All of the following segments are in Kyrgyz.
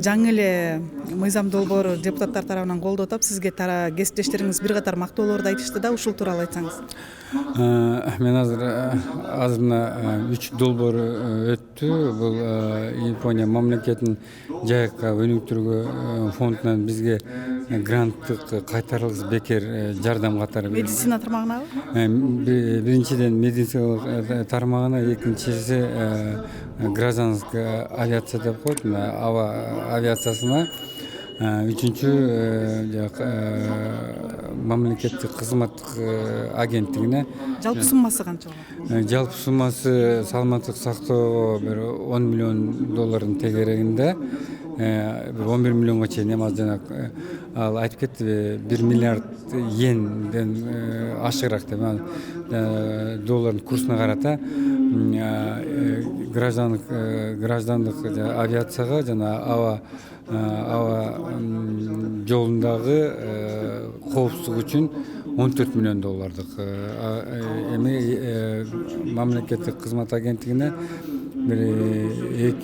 жаңы эле мыйзам долбоору депутаттар тарабынан колдоп атып, сизге кесиптештериңиз бир катар мактоолорду айтышты да, ушул тууралуу айтсаңыз. Мен азыр мына 3 долбоор өттү. Бул Япония мамлекетинин жайык өнүктүрүү фондунан бизге гранттык кайтарылгыс бекер жардам катары. Медицина тармагынабы? Биринчиден медициналык тармагына, экинчиси гражданская авиация деп коет, аба авиациясына, үчүнчү мамлекеттик кызматтык агенттигине. Жалпы суммасы канча болот? Жалпы суммасы саламаттык сактоого бир 10 миллион доллардын тегерегинде, 11 миллионго чейин. Эми жана ал айтып кетти, 1 миллиард йенден ашыгыраак деп, доллардын курсуна карата граждандык авиацияга жана аба жолундагы коопсуздук үчүн 14 миллион доллардык. Эми мамлекеттик кызмат агенттигине бир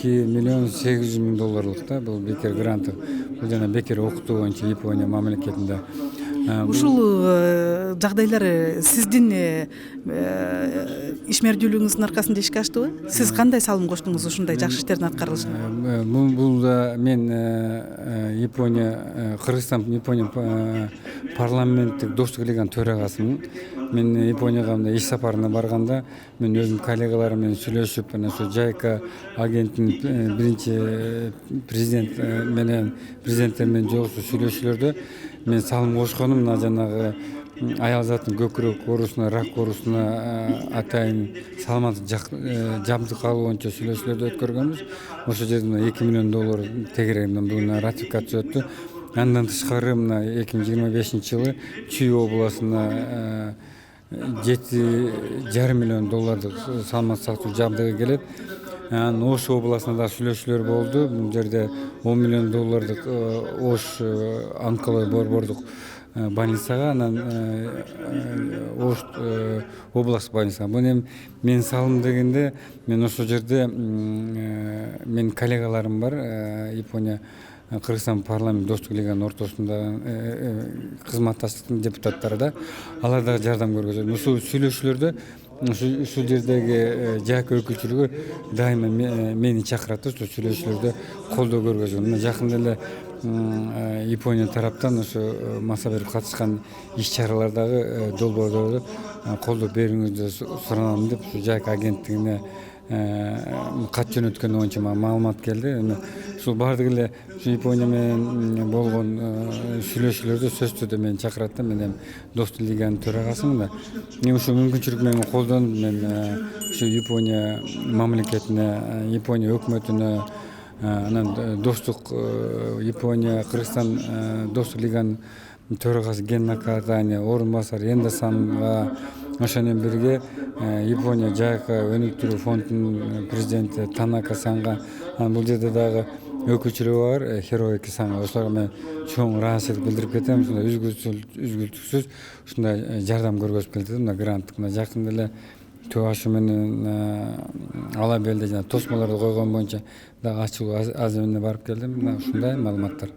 2 миллион 800 миң долларлык да, бул бекер гранты. Бул жана бекер окутуу боюнча Япония мамлекетинде. Ушул жагдайлар сиздин ишмердүүлүгүңүздүн аркасында ишке аштыбы? Сиз кандай салым коштуңуз ушундай жакшы иштердин аткарылышына? Бул мен Япония, Кыргызстан Япония парламенттик достук лиганын төрагасымын. Мен Японияга иш сапарына барганда, мен өзүм коллегаларым менен сүйлөшүп, ошо жайка агенттигинин биринчи президенттер менен жолугушуп сүйлөшүүлөрдө мен салым кошконум, мына жанагы аял заттын көкүрөк оорусуна, рак оорусуна атайын саламаттык жабдык алуу боюнча сүйлөшүүлөрдү өткөргөнбүз. Ошол жерде 2 миллион доллар тегерегинен бул ратификация өттү. Андан тышкары мына 2025 жылы Чүй областына 7,5 миллион доллардык саламаттык сактоо жабдыгы келет. Ош областында да сүйлөшүүлөр болду. Бул жерде 10 миллион доллардык Ош онкология борбордук больницага, анан Ош областтык больницага. Буну мен салым дегенде, мен ошол жерде мен коллегаларым бар, Япония Кыргызстан парламент достук лиганын ортосунда кызматташтыктын депутаттары да, алар дагы жардам көргөзөт. Ушул сүйлөшүүлөрдө ушул жердеги жайык өкүлчүлүгү дайыма мени чакырат, ошол сүйлөшүүлөрдө колдоо көргөзгөн. Мына жакында эле Япония тараптан ошо маса берип катышкан иш-чаралардагы долбоорлорду колдоо берүүңүздү суранам деп жайык агенттигине кат жөнөткөн боюнча маалымат келди. Ушул баардык эле Япония менен болгон сүйлөшүүлөрдө сөзсүз түрдө мени чакырат да. Мен достук лиганын төрагасымын да. Ушул мүмкүнчүлүк менен колдонуп, мен ушу Япония мамлекетине, Япония өкмөтүнө, анан достук Япония Кыргызстан достук лиганын төрагасы Ген Накатани, орун басары Эндо-санга, ошо менен бирге Япония жайык өнүктүрүү фондунун президенти Танака-санга, бул жерде дагы өкүлчүлүгү бар, Хироюки-санга, ошолорго мен чоң ыраазычылык билдирип кетем. Ушундай үзгүлтүксүз ушундай жардам көргөзүп келди. Мына гранттык жакында эле Төашы менен Ала Белде жана тосмолорду койгон боюнча дагы ачылуу аземине барып келдим. Мына ушундай маалыматтар.